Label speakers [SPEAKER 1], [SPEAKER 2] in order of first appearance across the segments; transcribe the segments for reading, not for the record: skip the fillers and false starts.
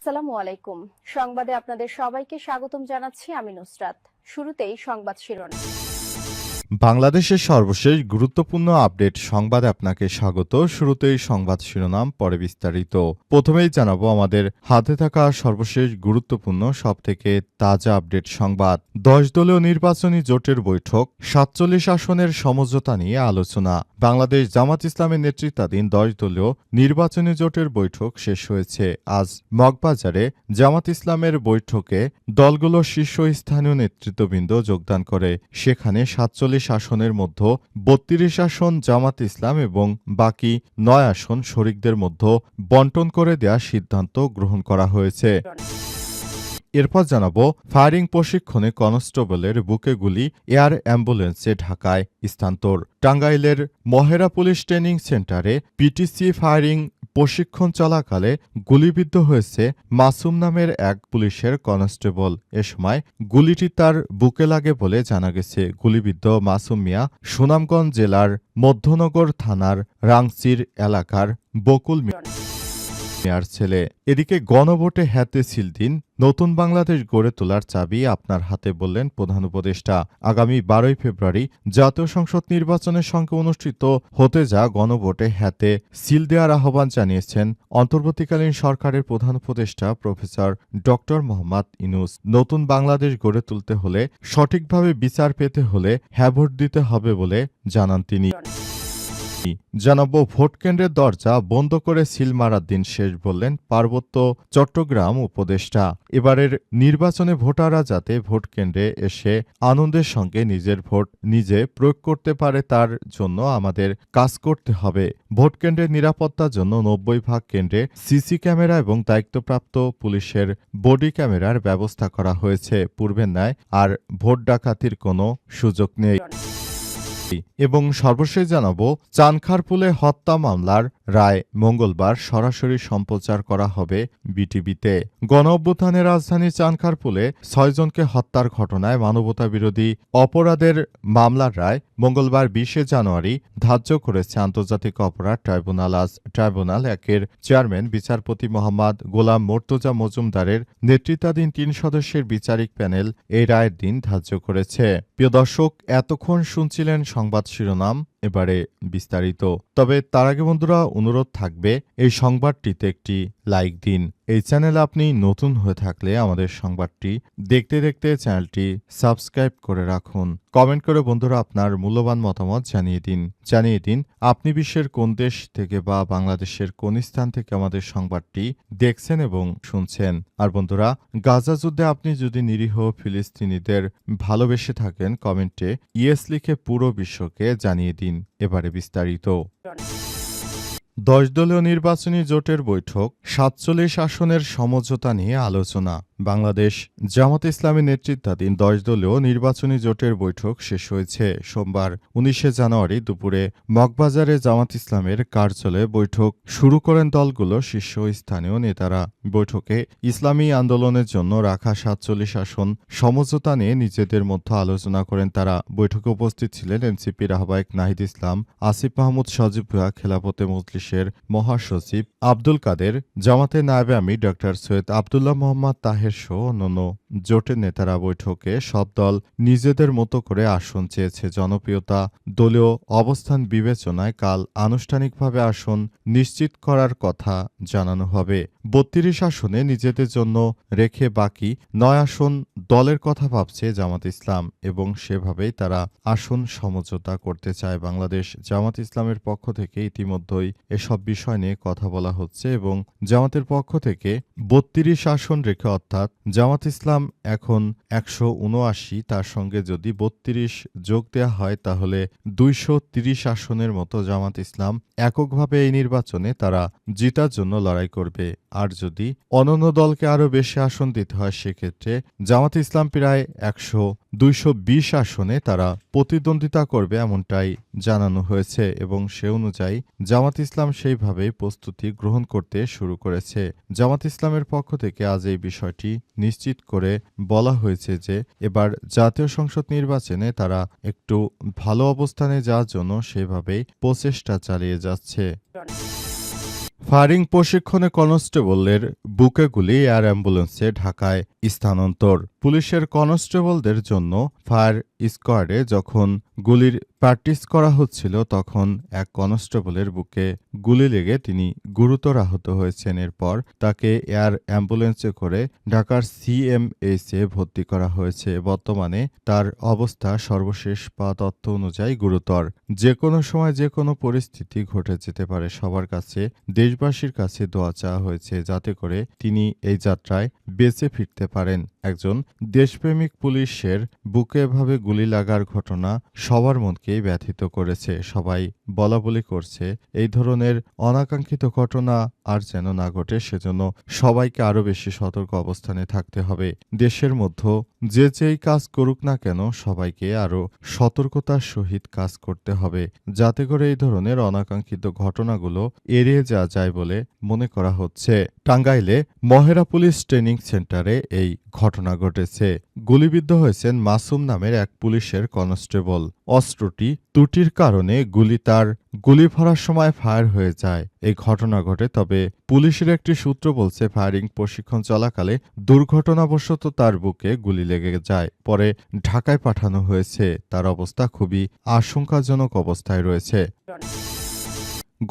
[SPEAKER 1] আসসালামু আলাইকুম। সংবাদে আপনাদের সবাইকে স্বাগতম জানাচ্ছি আমি নুসরাত। শুরুতেই সংবাদ শিরোনাম।
[SPEAKER 2] বাংলাদেশের সর্বশেষ গুরুত্বপূর্ণ আপডেট সংবাদে আপনাকে স্বাগত। শুরুতেই সংবাদ শিরোনাম, পরে বিস্তারিত। প্রথমেই জানাবো আমাদের হাতে থাকা সর্বশেষ গুরুত্বপূর্ণ সবথেকে তাজা আপডেট সংবাদ। 10 দলীয় নির্বাচনী জোটের বৈঠক, 47 আসনের সমঝোতা নিয়ে আলোচনা। বাংলাদেশ জামাত ইসলামের নেতৃত্বাধীন 10 দলীয় নির্বাচনী জোটের বৈঠক শেষ হয়েছে আজ মগবাজারে। জামাত ইসলামের বৈঠকে দলগুলোর শীর্ষস্থানীয় নেতৃত্ববৃন্দ যোগদান করে। সেখানে 47 আসনের মধ্যে 32 আসন জামাত ইসলাম এবং বাকি 9 আসন শরিকদের মধ্যে বন্টন করে দেওয়ার সিদ্ধান্ত গ্রহণ করা হয়েছে। এরপর জানাবো ফায়ারিং প্রশিক্ষণে কনস্টেবলের বুকে গুলি, এয়ার অ্যাম্বুলেন্সে ঢাকায় স্থানান্তর। টাঙ্গাইলের মহেরা পুলিশ ট্রেনিং সেন্টারে পিটিসি ফায়ারিং প্রশিক্ষণ চলাকালে গুলিবিদ্ধ হয়েছে মাসুম নামের এক পুলিশের কনস্টেবল। এ সময় গুলিটি তার বুকে লাগে বলে জানা গেছে। গুলিবিদ্ধ মাসুম মিয়া সুনামগঞ্জ জেলার মধ্যনগর থানার রাংচির এলাকার বকুল মিয়ার ছেলে। এদিকে গণভোটে হ্যাতে সিল দিন, নতুন বাংলাদেশ গড়ে তোলার চাবি আপনার হাতে, বললেন প্রধান উপদেষ্টা। আগামী 12 ফেব্রুয়ারি জাতীয় সংসদ নির্বাচনের সঙ্গে অনুষ্ঠিত হতে যা গণভোটে হ্যাতে সিল দেওয়ার আহ্বান জানিয়েছেন অন্তর্বর্তীকালীন সরকারের প্রধান উপদেষ্টা প্রফেসর ড মোহাম্মদ ইউনূস। নতুন বাংলাদেশ গড়ে তুলতে হলে, সঠিকভাবে বিচার পেতে হলে হ্যাঁ ভোট দিতে হবে বলে জানান তিনি। জানাবো ভোটকেন্দ্রের দরজা বন্ধ করে সিল মারার দিন শেষ, বললেন পার্বত্য চট্টগ্রাম উপদেষ্টা। এবারের নির্বাচনে ভোটাররা যাতে ভোটকেন্দ্রে এসে আনন্দের সঙ্গে নিজের ভোট নিজে প্রয়োগ করতে পারে তার জন্য আমাদের কাজ করতে হবে। ভোটকেন্দ্রের নিরাপত্তার জন্য 90 কেন্দ্রে সিসি ক্যামেরা এবং দায়িত্বপ্রাপ্ত পুলিশের বডি ক্যামেরার ব্যবস্থা করা হয়েছে। পূর্বের ন্যায় আর ভোট ডাকাতির কোনো সুযোগ নেই। এবং সর্বশেষ জানাবো চানখারপুলে হত্যা মামলার রায় মঙ্গলবার সরাসরি সম্প্রচার করা হবে বিটিভিতে। গণঅভ্যুত্থানের রাজধানী চানখারপুলে 6 জনকে হত্যার ঘটনায় মানবতাবিরোধী অপরাধের মামলার রায় মঙ্গলবার 20 জানুয়ারি ধার্য করেছে আন্তর্জাতিক অপরাধ ট্রাইব্যুনাল। আজ ট্রাইব্যুনাল 1-এর চেয়ারম্যান বিচারপতি মোহাম্মদ গোলাম মোর্তজা মজুমদারের নেতৃত্বাধীন 3 সদস্যের বিচারিক প্যানেল এই রায়ের দিন ধার্য করেছে। প্রিয় দর্শক, এতক্ষণ শুনছিলেন সংবাদ শিরোনাম, এবারে বিস্তারিত। তবে তার আগে বন্ধুরা অনুরোধ থাকবে এই সংবাদটিতে একটি লাইক দিন। এই চ্যানেলে আপনি নতুন হয়ে থাকলে আমাদের সংবাদটি দেখতে দেখতে চ্যানেলটি সাবস্ক্রাইব করে রাখুন। কমেন্ট করে বন্ধুরা আপনার মূল্যবান মতামত জানিয়ে দিন আপনি বিশ্বের কোন দেশ থেকে বা বাংলাদেশের কোন স্থান থেকে আমাদের সংবাদটি দেখছেন এবং শুনছেন। আর বন্ধুরা, গাজা যুদ্ধে আপনি যদি নিরীহ ফিলিস্তিনিদের ভালোবেসে থাকেন, কমেন্টে ইয়েস লিখে পুরো বিশ্বকে জানিয়ে দিন। এবারে বিস্তারিত। 10 দলীয় নির্বাচনী জোটের বৈঠক, 47 আসনের সমঝোতা নিয়ে আলোচনা। বাংলাদেশ জামাত ইসলামের নেতৃত্বাধীন 10 দলীয় নির্বাচনী জোটের বৈঠক শেষ হয়েছে সোমবার 19 জানুয়ারি দুপুরে মগবাজারে জামাত ইসলামের কার্যালয়ে বৈঠক শুরু করেন দলগুলোর শীর্ষস্থানীয় নেতারা। বৈঠকে ইসলামী আন্দোলনের জন্য রাখা 47 আসন সমঝোতা নিয়ে নিজেদের মধ্যে আলোচনা করেন তারা। বৈঠকে উপস্থিত ছিলেন এনসিপির আহ্বায়ক নাহিদ ইসলাম, আসিফ মাহমুদ সজীব ভুয়া, খেলাফতে মজলিসের মহাসচিব আব্দুল কাদের, জামাতের নায়েবে আমির ড সৈয়দ আবদুল্লাহ মোহাম্মদ তাহের সহ অন্যান্য জোটের নেতারা। বৈঠকে সব দল নিজেদের মতো করে আসন চেয়েছে। জনপ্রিয়তা, দলীয় অবস্থান বিবেচনায় কাল আনুষ্ঠানিকভাবে আসন নিশ্চিত করার কথা জানানো হবে। 32 আসনে নিজেদের জন্য রেখে বাকি 9 আসন দলের কথা ভাবছে জামাত ইসলাম এবং সেভাবেই তারা আসন সমঝোতা করতে চায়। বাংলাদেশ জামাত ইসলামের পক্ষ থেকে ইতিমধ্যেই এসব বিষয় নিয়ে কথা বলা হচ্ছে এবং জামাতের পক্ষ থেকে 32 আসন রেখে, অর্থাৎ জামাত ইসলাম এখন 179, তার সঙ্গে যদি 32 যোগ দেওয়া হয় তাহলে 230 আসনের মতো জামাত ইসলাম এককভাবে এই নির্বাচনে তারা জিতার জন্য লড়াই করবে। আর যদি অন্যান্য দলকে আরও বেশি আসন দিতে হয় সেক্ষেত্রে জামাত ইসলাম প্রায় 220 আসনে তারা প্রতিদ্বন্দ্বিতা করবে, এমনটাই জানানো হয়েছে এবং সে অনুযায়ী জামাত ইসলাম সেইভাবেই প্রস্তুতি গ্রহণ করতে শুরু করেছে। জামাত ইসলামের পক্ষ থেকে আজ এই বিষয়টি নিশ্চিত করে বলা হয়েছে যে এবার জাতীয় সংসদ নির্বাচনে তারা একটু ভালো অবস্থানে যাওয়ার জন্য সেভাবেই প্রচেষ্টা চালিয়ে যাচ্ছে। ফায়ারিং প্রশিক্ষণে কনস্টেবলের বুকে গুলি, এয়ার অ্যাম্বুলেন্সে ঢাকায় স্থানান্তর। পুলিশের কনস্টেবলদের জন্য ফায়ার স্কোয়াডে যখন গুলির প্র্যাকটিস করা হচ্ছিল তখন এক কনস্টেবলের বুকে গুলি লেগে তিনি গুরুতর আহত হয়েছেন। এরপর তাকে এয়ার অ্যাম্বুলেন্সে করে ঢাকার সিএমএইচে ভর্তি করা হয়েছে। বর্তমানে তার অবস্থা সর্বশেষ পাওয়া তথ্য অনুযায়ী গুরুতর। যে কোনো সময় যে কোনো পরিস্থিতি ঘটে যেতে পারে। সবার কাছে দেশবাসীর কাছে দোয়া চাওয়া হয়েছে যাতে করে তিনি এই যাত্রায় বেঁচে ফিরতে পারেন। একজন দেশপ্রেমিক পুলিশের বুকে এভাবে গুলি লাগার ঘটনা সবার মনকেই ব্যথিত করেছে। সবাই বলাবলি করছে এই ধরনের অনাকাঙ্ক্ষিত ঘটনা আর যেন না ঘটে, সেজন্য সবাইকে আরো বেশি সতর্ক অবস্থানে থাকতে হবে। দেশের মধ্যে যে যেই কাজ করুক না কেন সবাইকে আরো সতর্কতার সহিত কাজ করতে হবে যাতে করে এই ধরনের অনাকাঙ্ক্ষিত ঘটনাগুলো এড়িয়ে যাওয়া যায় বলে মনে করা হচ্ছে। টাঙ্গাইলে মহেরা পুলিশ ট্রেনিং সেন্টারে এই ঘটনা ঘটেছে। গুলিবিদ্ধ হয়েছেন মাসুম নামের এক পুলিশের কনস্টেবল। অস্ত্রটি ত্রুটির কারণে গুলি ভরার সময় ফায়ার হয়ে যায়। এই ঘটনা ঘটে। তবে পুলিশের একটি সূত্র বলছে ফায়ারিং প্রশিক্ষণ চলাকালে দুর্ঘটনাবশত তার বুকে গুলি লেগে যায়। পরে ঢাকায় পাঠানো হয়েছে। তার অবস্থা খুবই আশঙ্কাজনক অবস্থায় রয়েছে।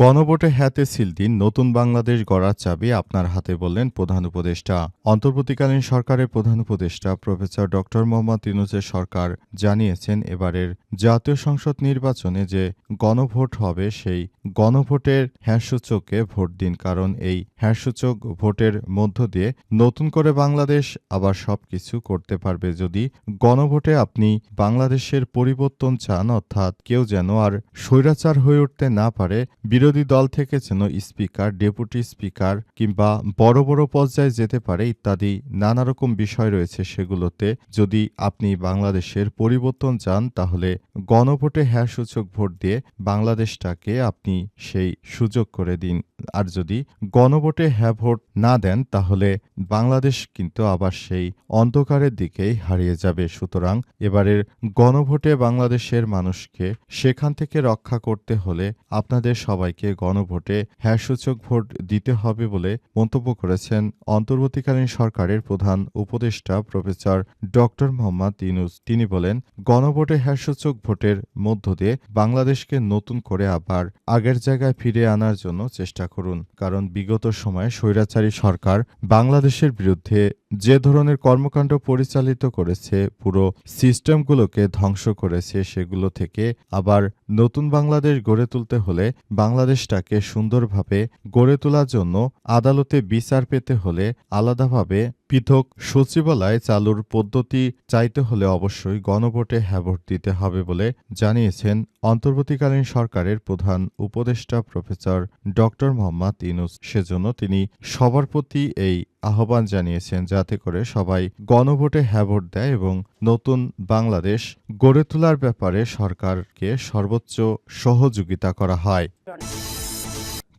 [SPEAKER 2] গণভোটে হ্যাঁতে সিল দিন, নতুন বাংলাদেশ গড়ার চাবি আপনার হাতে, বললেন প্রধান উপদেষ্টা। অন্তর্বর্তীকালীন সরকারের প্রধান উপদেষ্টা প্রফেসর ড. মোহাম্মদ ইউনূসের সরকার জানিয়েছেন এবারের জাতীয় সংসদ নির্বাচনে যে গণভোট হবে সেই গণভোটের হ্যাঁসূচকে ভোট দিন। কারণ এই হ্যাঁসূচক ভোটের মধ্য দিয়ে নতুন করে বাংলাদেশ আবার সবকিছু করতে পারবে। যদি গণভোটে আপনি বাংলাদেশের পরিবর্তন চান, অর্থাৎ কেউ যেন আর স্বৈরাচার হয়ে উঠতে না পারে, বিরোধী দল থেকে যেন স্পিকার, ডেপুটি স্পিকার কিংবা বড় বড় পর্যায়ে যেতে পারে ইত্যাদি নানা রকম বিষয় রয়েছে, সেগুলোতে যদি আপনি বাংলাদেশের পরিবর্তন চান তাহলে গণভোটে হ্যাঁ সূচক ভোট দিয়ে বাংলাদেশটাকে আপনি সেই সুযোগ করে দিন। আর যদি গণভোটে হ্যাঁ ভোট না দেন তাহলে বাংলাদেশ কিন্তু আবার সেই অন্ধকারের দিকেই হারিয়ে যাবে। সুতরাং এবারের গণভোটে বাংলাদেশের মানুষকে সেখান থেকে রক্ষা করতে হলে আপনাদের সবাইকে গণভোটে হ্যাঁ সূচক ভোট দিতে হবে বলে মন্তব্য করেছেন অন্তর্বর্তীকালীন সরকারের প্রধান উপদেষ্টা প্রফেসর ড. মোহাম্মদ ইউনূস। তিনি বলেন, গণভোটে হ্যাঁ সূচক ভোটের মধ্য দিয়ে বাংলাদেশকে নতুন করে আবার আগের জায়গায় ফিরে আনার জন্য চেষ্টা করুন। কারণ বিগত সময়ে স্বৈরাচারী সরকার বাংলাদেশের বিরুদ্ধে যে ধরনের কর্মকাণ্ড পরিচালিত করেছে, পুরো সিস্টেমগুলোকে ধ্বংস করেছে, সেগুলো থেকে আবার নতুন বাংলাদেশ গড়ে তুলতে হলে বাংলাদেশটাকে সুন্দরভাবে গড়ে তোলার জন্য আদালতে বিচার পেতে হলে আলাদাভাবে পৃথক সচিবালয় চালুর পদ্ধতি চাইতে হলে অবশ্যই গণভোটে হ্যাঁ ভোট দিতে হবে বলে জানিয়েছেন অন্তর্বর্তীকালীন সরকারের প্রধান উপদেষ্টা প্রফেসর ড. মোহাম্মদ ইউনূস। সেজন্য তিনি সবার প্রতি এই আহ্বান জানিয়েছেন যাতে করে সবাই গণভোটে হ্যাঁ ভোট দেয় এবং নতুন বাংলাদেশ গড়ে তোলার ব্যাপারে সরকারকে সর্বোচ্চ সহযোগিতা করা হয়।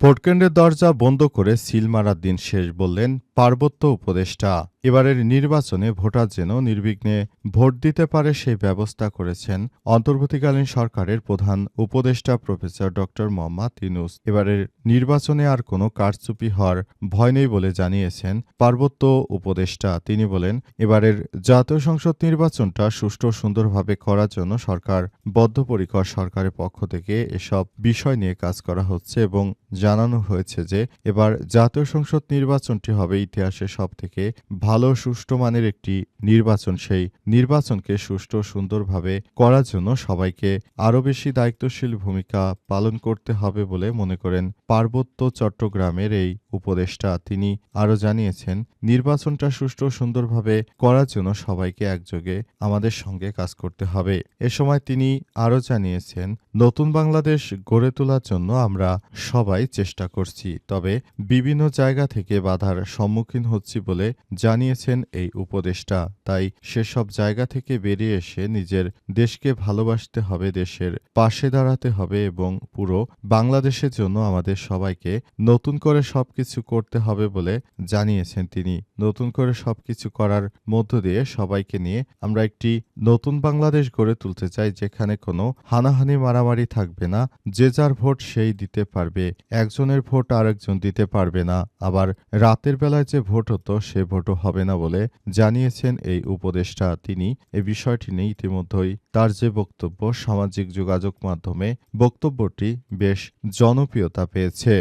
[SPEAKER 2] ভোটকেন্দ্রের দরজা বন্ধ করে সিল মারার দিন শেষ, বললেন পার্বত্য উপদেষ্টা। এবারের নির্বাচনে ভোটার যেন নির্বিঘ্নে ভোট দিতে পারে সেই ব্যবস্থা করেছেন অন্তর্বর্তীকালীন সরকারের প্রধান উপদেষ্টা প্রফেসর ড. মোহাম্মদ ইউনূস। এবারের নির্বাচনে আর কোনো কারচুপি হওয়ার ভয় নেই বলে জানিয়েছেন পার্বত্য উপদেষ্টা। তিনি বলেন, এবারের জাতীয় সংসদ নির্বাচনটা সুষ্ঠু সুন্দরভাবে করার জন্য সরকার বদ্ধপরিকর। সরকারের পক্ষ থেকে এসব বিষয় নিয়ে কাজ করা হচ্ছে এবং জানানো হয়েছে যে এবার জাতীয় সংসদ নির্বাচনটি হবে ইতিহাসের সবথেকে ভালো সুষ্ঠু মানের একটি নির্বাচন। সেই নির্বাচনকে সুষ্ঠু সুন্দরভাবে করার জন্য সবাইকে আরও বেশি দায়িত্বশীল ভূমিকা পালন করতে হবে বলে মনে করেন পার্বত্য চট্টগ্রামের এই উপদেষ্টা। তিনি আরও জানিয়েছেন, নির্বাচনটা সুষ্ঠু সুন্দরভাবে করার জন্য সবাইকে একযোগে আমাদের সঙ্গে কাজ করতে হবে। এ সময় তিনি আরও জানিয়েছেন, নতুন বাংলাদেশ গড়ে তোলার জন্য আমরা সবাই চেষ্টা করছি, তবে বিভিন্ন জায়গা থেকে বাধার সম্মুখীন হচ্ছি বলে জানিয়ে জানিয়েছেন এই উপদেষ্টা। তাই সেসব জায়গা থেকে বেরিয়ে এসে নিজের দেশকে ভালোবাসতে হবে, দেশের পাশে দাঁড়াতে হবে এবং পুরো বাংলাদেশের জন্য আমাদের সবাইকে নতুন করে সবকিছু করতে হবে বলে জানিয়েছেন তিনি। নতুন করে সবকিছু করার মধ্য দিয়ে সবাইকে নিয়ে আমরা একটি নতুন বাংলাদেশ গড়ে তুলতে চাই, যেখানে কোনো হানাহানি মারামারি থাকবে না, যে যার ভোট সেই দিতে পারবে, একজনের ভোট আরেকজন দিতে পারবে না, আবার রাতের বেলায় যে ভোট হতো সে ভোটও হবে না বলে জানিয়েছেন এই উপদেষ্টা। তিনি এই বিষয়টি নিয়ে ইতিমধ্যেই তার যে বক্তব্য সামাজিক যোগাযোগ মাধ্যমে বক্তব্যটি বেশ জনপ্রিয়তা পেয়েছে।